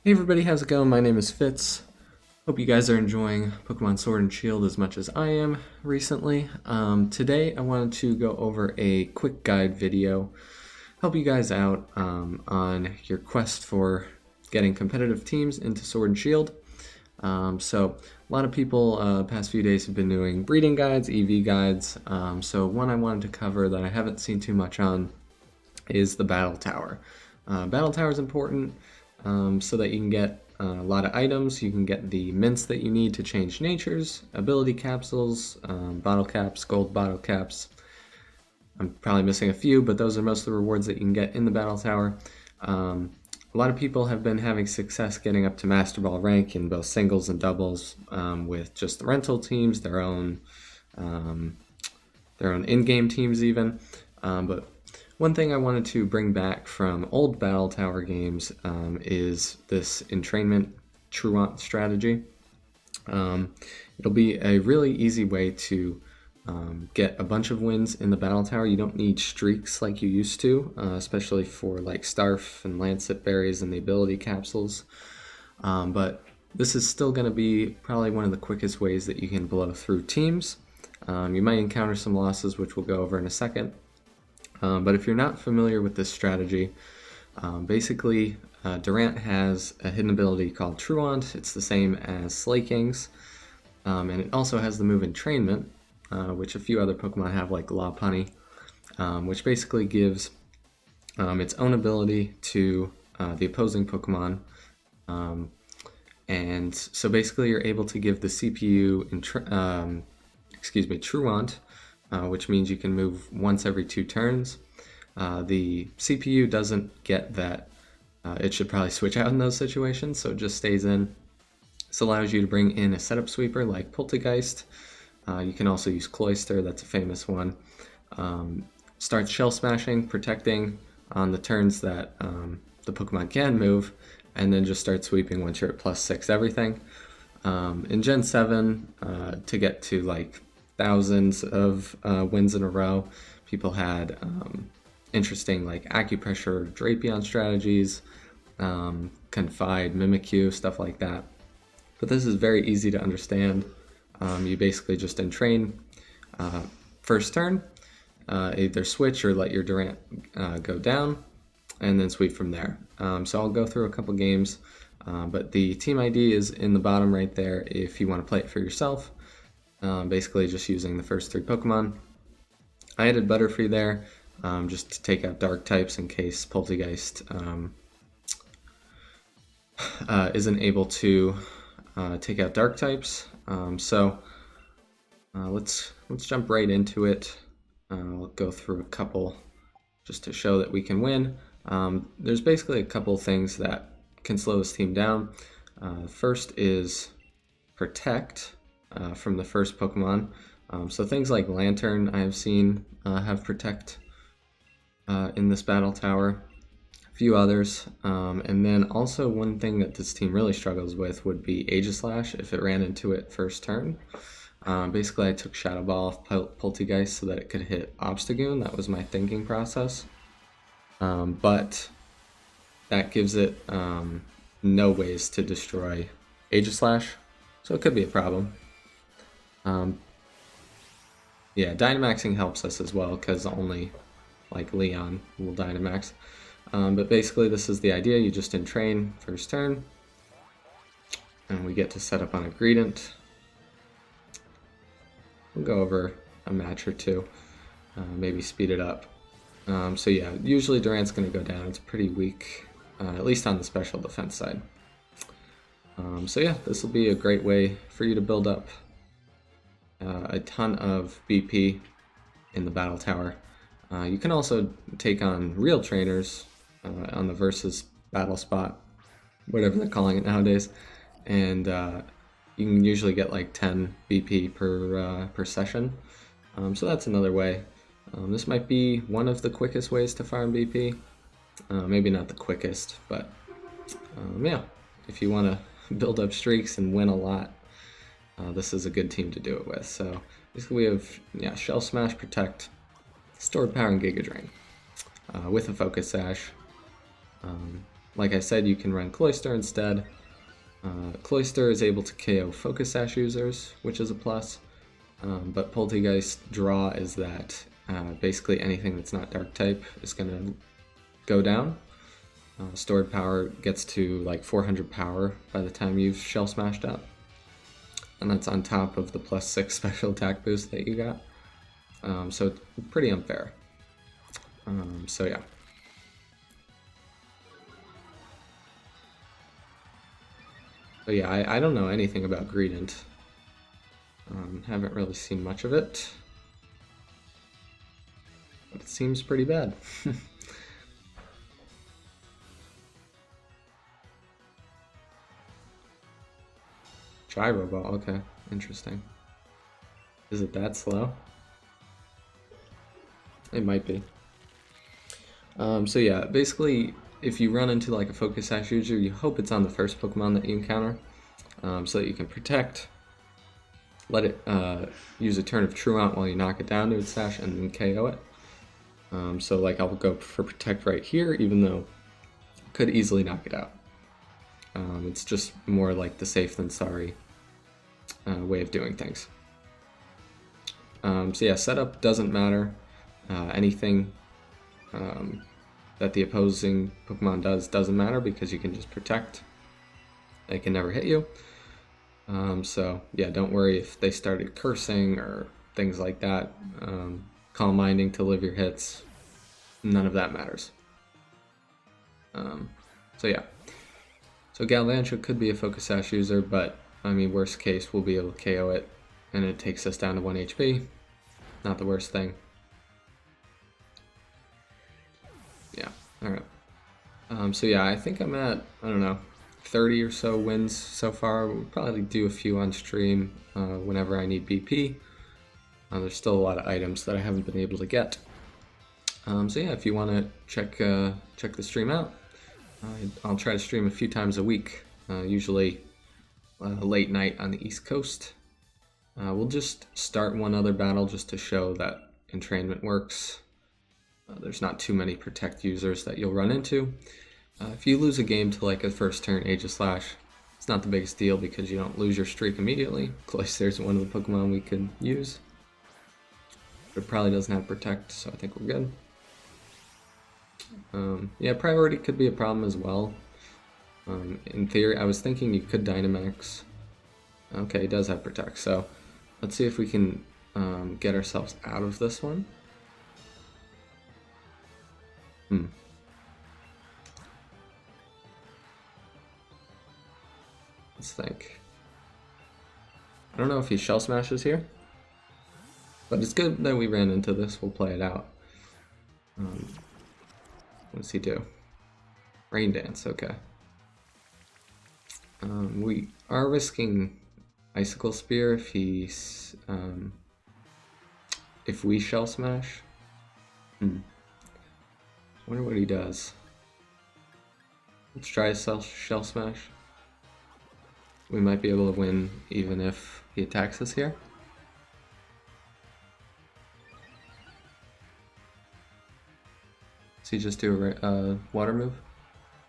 Hey everybody, how's it going? My name is Fitz. Hope you guys are enjoying Pokemon Sword and Shield as much as I am recently. Today I wanted to go over a quick guide video, help you guys out on your quest for getting competitive teams into Sword and Shield. So a lot of people past few days have been doing breeding guides, EV guides. So one I wanted to cover that I haven't seen too much on is the Battle Tower. Battle Tower is important so that you can get a lot of items. You can get the mints that you need to change natures, ability capsules, bottle caps, gold bottle caps. I'm probably missing a few, but those are most of the rewards that you can get in the Battle Tower. A lot of people have been having success getting up to Master Ball rank in both singles and doubles with just the rental teams, their own in-game teams even. But one thing I wanted to bring back from old Battle Tower games is this entrainment truant strategy. It'll be a really easy way to get a bunch of wins in the Battle Tower. You don't need streaks like you used to, especially for like Starf and Lancet berries and the ability capsules. But this is still going to be probably one of the quickest ways that you can blow through teams. You might encounter some losses, which we'll go over in a second. But if you're not familiar with this strategy, basically Durant has a hidden ability called Truant. It's the same as Slaking's, and it also has the move Entrainment, which a few other Pokemon have, like Lopunny, which basically gives its own ability to the opposing Pokemon. And so basically you're able to give the CPU Truant, which means you can move once every 2 turns. The CPU doesn't get that. It should probably switch out in those situations, so it just stays in. This allows you to bring in a setup sweeper like Poltegeist. You can also use Cloyster, that's a famous one. Start shell smashing, protecting on the turns that the Pokemon can move, and then just start sweeping once you're at +6 everything. In Gen 7, to get to like thousands of wins in a row, people had interesting like acupressure, Drapion strategies, Confide, Mimikyu, stuff like that. But this is very easy to understand. You basically just entrain first turn, either switch or let your Durant go down, and then sweep from there. So I'll go through a couple games, but the team ID is in the bottom right there if you want to play it for yourself. Basically just using the first 3 Pokemon. I added Butterfree there just to take out dark types in case Poltegeist isn't able to take out dark types. So let's jump right into it. We'll go through a couple just to show that we can win. There's basically a couple things that can slow this team down. First is Protect from the first Pokemon. So things like Lantern I have seen have Protect in this Battle Tower. A few others. And then also one thing that this team really struggles with would be Aegislash if it ran into it first turn. Basically I took Shadow Ball off Poltegeist so that it could hit Obstagoon. That was my thinking process. But that gives it no ways to destroy Aegislash, so it could be a problem. Yeah, Dynamaxing helps us as well because only like Leon will Dynamax. But basically this is the idea. You just entrain first turn, and we get to set up on a Greedent. We'll go over a match or two, maybe speed it up. So yeah, usually Durant's going to go down. It's pretty weak, at least on the special defense side. So yeah, this will be a great way for you to build up a ton of BP in the Battle Tower. You can also take on real trainers on the versus battle spot, whatever they're calling it nowadays, and you can usually get like 10 BP per session. So that's another way. This might be one of the quickest ways to farm BP. Maybe not the quickest, but yeah, if you want to build up streaks and win a lot, this is a good team to do it with. So basically we have Shell Smash, Protect, Stored Power, and Giga Drain with a Focus Sash. like I said, you can run Cloyster instead. Cloyster is able to KO Focus Sash users, which is a plus. But Poltegeist draw is that basically anything that's not Dark type is going to go down. Stored power gets to like 400 power by the time you've Shell Smashed up. And that's on top of the +6 special attack boost that you got. So it's pretty unfair. So yeah. But yeah, I don't know anything about Greedent. Haven't really seen much of it. But it seems pretty bad. Gyro Ball, okay, interesting. Is it that slow? It might be. So yeah, basically, if you run into like a Focus Sash user, you hope it's on the first Pokemon that you encounter, so that you can protect, let it use a turn of Truant while you knock it down to its Sash, and then KO it. So like I'll go for Protect right here, even though I could easily knock it out. It's just more like the safe than sorry way of doing things. So yeah, setup doesn't matter. Anything that the opposing Pokemon doesn't matter because you can just protect. They can never hit you. So yeah, don't worry if they started cursing or things like that. Calm Minding to live your hits. None of that matters. So yeah. So Galvantula could be a Focus Sash user, but I mean, worst case, we'll be able to KO it, and it takes us down to 1 HP. Not the worst thing. Yeah, alright. So yeah, I think I'm at, I don't know, 30 or so wins so far. We'll probably do a few on stream whenever I need BP. There's still a lot of items that I haven't been able to get. So yeah, if you want to check the stream out, I'll try to stream a few times a week, usually late night on the East Coast. We'll just start one other battle just to show that entrainment works. There's not too many Protect users that you'll run into. If you lose a game to like a first turn Aegislash, it's not the biggest deal because you don't lose your streak immediately. Cloyster's one of the Pokemon we could use. But it probably doesn't have Protect, so I think we're good. Yeah, priority could be a problem as well. In theory, I was thinking you could Dynamax. Okay, he does have Protect, so let's see if we can get ourselves out of this one. Let's think. I don't know if he Shell Smashes here, but it's good that we ran into this. We'll play it out. What does he do? Rain Dance, okay. We are risking Icicle Spear if he's if we Shell Smash. Wonder what he does. Let's try a Shell Smash. We might be able to win even if he attacks us here. Does he just do a water move?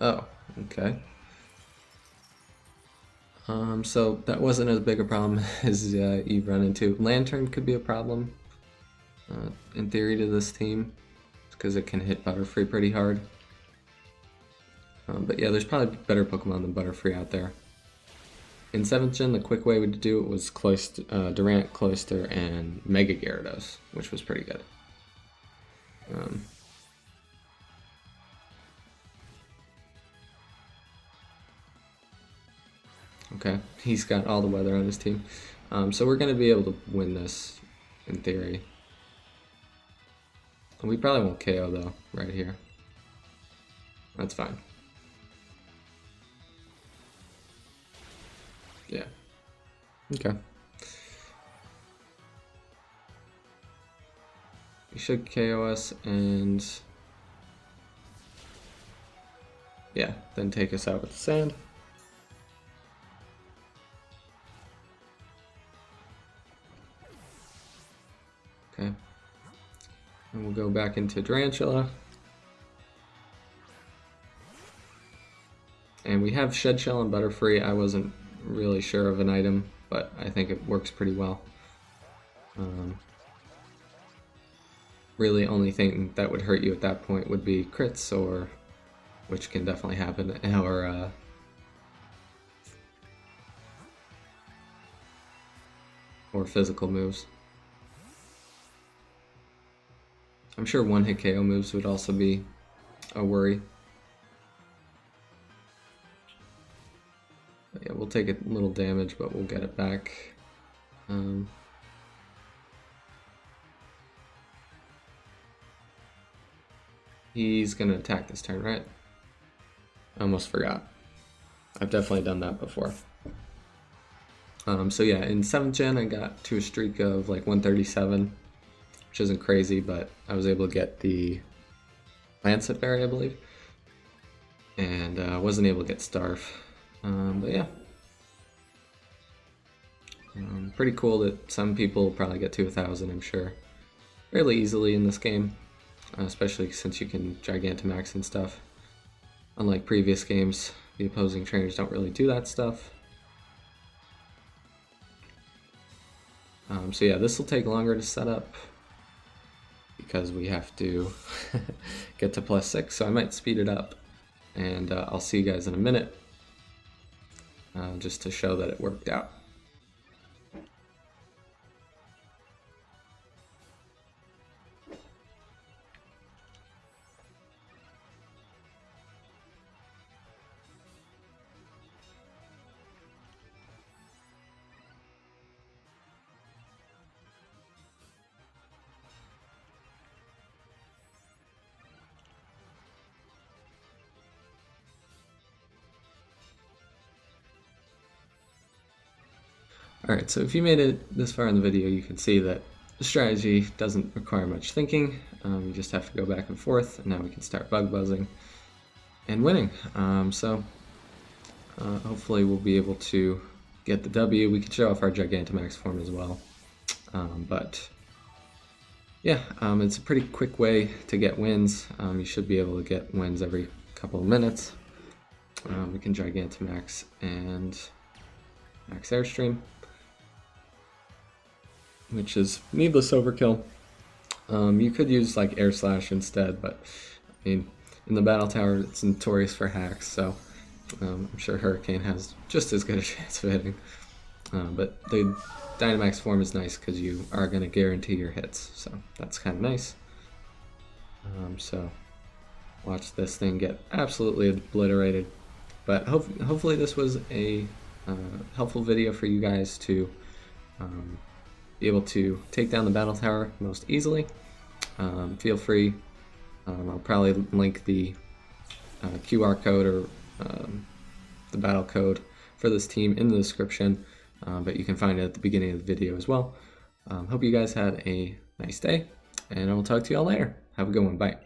Oh, okay. So that wasn't as big a problem as you run into. Lantern could be a problem, in theory, to this team, because it can hit Butterfree pretty hard. But yeah, there's probably better Pokemon than Butterfree out there. In 7th Gen, the quick way to do it was Durant, Cloyster, and Mega Gyarados, which was pretty good. Okay, he's got all the weather on his team. So we're going to be able to win this, in theory. We probably won't KO, though, right here. That's fine. Yeah. Okay. He should KO us and... yeah, then take us out with the sand. Okay. And we'll go back into Durantula. And we have Shed Shell and Butterfree. I wasn't really sure of an item, but I think it works pretty well. Really only thing that would hurt you at that point would be crits, or which can definitely happen, or physical moves. I'm sure one-hit KO moves would also be a worry. But yeah, we'll take a little damage, but we'll get it back. He's gonna attack this turn, right? I almost forgot. I've definitely done that before. So yeah, in 7th gen I got to a streak of like 137, which isn't crazy, but I was able to get the Lancet Berry, I believe, and wasn't able to get Starf. But yeah, pretty cool that some people probably get to 1,000, I'm sure, fairly easily in this game, especially since you can Gigantamax and stuff. Unlike previous games, the opposing trainers don't really do that stuff. So yeah, this will take longer to set up because we have to get to +6, so I might speed it up, and I'll see you guys in a minute, just to show that it worked out. Alright, so if you made it this far in the video, you can see that the strategy doesn't require much thinking. You just have to go back and forth, and now we can start bug buzzing and winning. Hopefully we'll be able to get the W. We can show off our Gigantamax form as well. But yeah, it's a pretty quick way to get wins. You should be able to get wins every couple of minutes. We can Gigantamax and max Airstream, which is needless overkill. You could use like Air Slash instead, but I mean, in the Battle Tower it's notorious for hacks, so I'm sure Hurricane has just as good a chance of hitting. But the Dynamax form is nice because you are going to guarantee your hits, so that's kind of nice. So watch this thing get absolutely obliterated. But hopefully this was a helpful video for you guys to be able to take down the Battle Tower most easily. Feel free. I'll probably link the QR code or the battle code for this team in the description, but you can find it at the beginning of the video as well. Hope you guys had a nice day, and I will talk to you all later. Have a good one. Bye.